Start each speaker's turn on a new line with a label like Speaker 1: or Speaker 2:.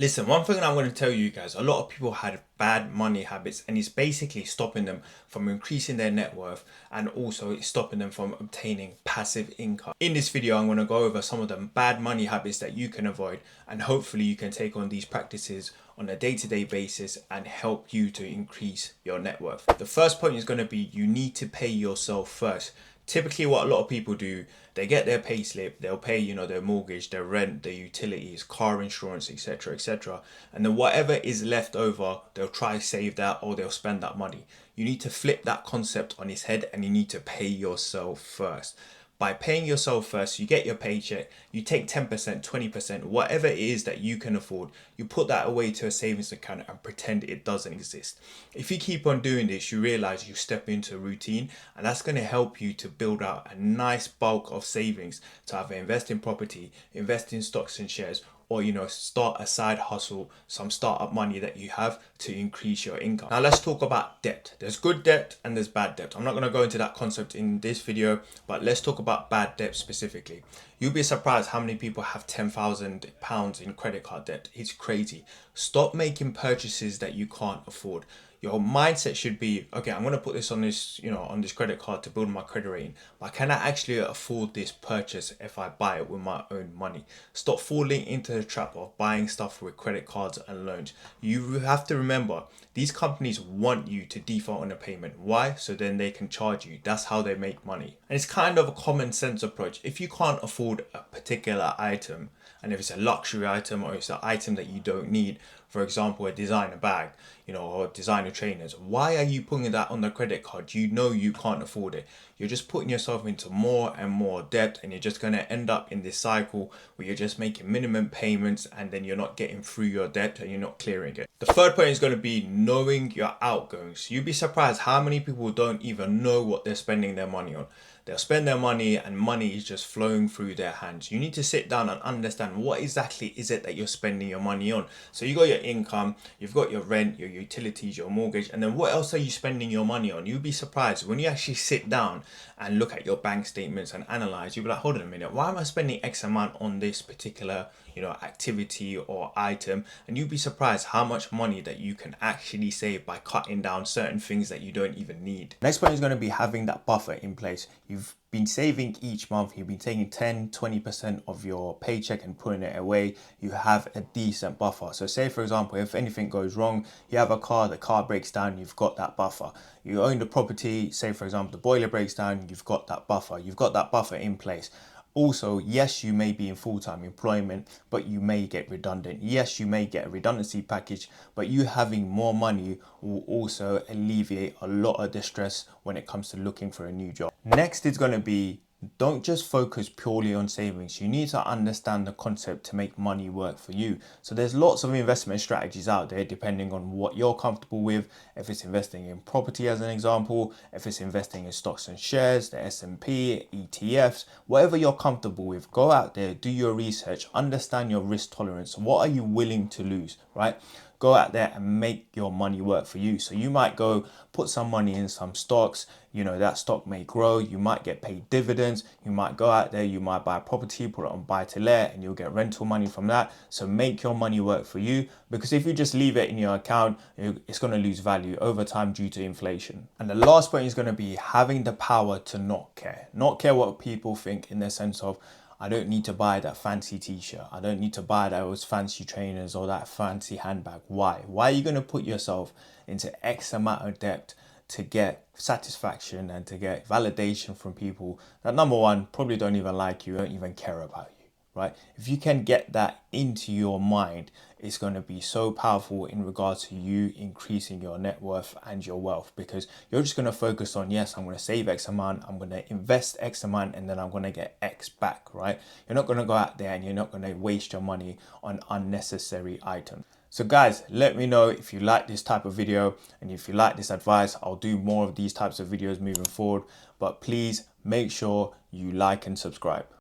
Speaker 1: Listen, one thing I'm going to tell you guys, a lot of people had bad money habits and it's basically stopping them from increasing their net worth and also it's stopping them from obtaining passive income. In this video, I'm going to go over some of the bad money habits that you can avoid and hopefully you can take on these practices on a day-to-day basis and help you to increase your net worth. The first point is going to be you need to pay yourself first. Typically what a lot of people do, they get their pay slip, they'll pay, their mortgage, their rent, their utilities, car insurance, etc., etc. And then whatever is left over, they'll try to save that or they'll spend that money. You need to flip that concept on its head and you need to pay yourself first. By paying yourself first, you get your paycheck, you take 10%, 20%, whatever it is that you can afford, you put that away to a savings account and pretend it doesn't exist. If you keep on doing this, you realize you step into a routine and that's going to help you to build out a nice bulk of savings to either invest in property, invest in stocks and shares, or start a side hustle, some startup money that you have to increase your income. Now let's talk about debt. There's good debt and there's bad debt. I'm not going to go into that concept in this video, but let's talk about bad debt specifically. You'll be surprised how many people have £10,000 in credit card debt. It's crazy. Stop making purchases that you can't afford. Your mindset should be, okay, I'm going to put this on this, on this credit card to build my credit rating, but can I actually afford this purchase if I buy it with my own money? Stop falling into the trap of buying stuff with credit cards and loans. You have to remember, these companies want you to default on a payment. Why? So then they can charge you. That's how they make money. And it's kind of a common sense approach. If you can't afford a particular item, and if it's a luxury item or it's an item that you don't need, for example, a designer bag, or designer trainers, why are you putting that on the credit card? You know you can't afford it. You're just putting yourself into more and more debt and you're just going to end up in this cycle where you're just making minimum payments and then you're not getting through your debt and you're not clearing it. The third point is going to be knowing your outgoings. You'd be surprised how many people don't even know what they're spending their money on. They'll spend their money and money is just flowing through their hands. You need to sit down and understand what exactly is it that you're spending your money on. So you got your income, you've got your rent, your utilities, your mortgage, and then what else are you spending your money on? You'll be surprised when you actually sit down and look at your bank statements and analyze. You'll be like, hold on a minute, why am I spending X amount on this particular activity or item? And you'll be surprised how much money that you can actually save by cutting down certain things that you don't even need. Next point is going to be having that buffer in place. You've been saving each month, you've been taking 10-20% of your paycheck and putting it away. You have a decent buffer. So say for example, if anything goes wrong, you have a car, the car breaks down, you've got that buffer. You own the property, say for example the boiler breaks down, you've got that buffer. You've got that buffer in place. Also, yes, you may be in full-time employment, but you may get redundant. Yes, you may get a redundancy package, but you having more money will also alleviate a lot of the stress when it comes to looking for a new job. Next is going to be, don't just focus purely on savings. You need to understand the concept to make money work for you. So there's lots of investment strategies out there depending on what you're comfortable with. If it's investing in property as an example, if it's investing in stocks and shares, the S&P, ETFs, whatever you're comfortable with, go out there, do your research, understand your risk tolerance. What are you willing to lose, right? Go out there and make your money work for you. So you might go put some money in some stocks, that stock may grow, you might get paid dividends, you might go out there, you might buy a property, put it on buy to let and you'll get rental money from that. So make your money work for you, because if you just leave it in your account, it's going to lose value over time due to inflation. And the last point is going to be having the power to not care what people think, in the sense of, I don't need to buy that fancy t-shirt. I don't need to buy those fancy trainers or that fancy handbag. Why? Why are you going to put yourself into X amount of debt to get satisfaction and to get validation from people that, number one, probably don't even like you, don't even care about you, right? If you can get that into your mind, it's going to be so powerful in regards to you increasing your net worth and your wealth, because you're just going to focus on, yes, I'm going to save X amount, I'm going to invest X amount, and then I'm going to get X back, right? You're not going to go out there and you're not going to waste your money on unnecessary items. So guys, let me know if you like this type of video, and if you like this advice, I'll do more of these types of videos moving forward. But please make sure you like and subscribe.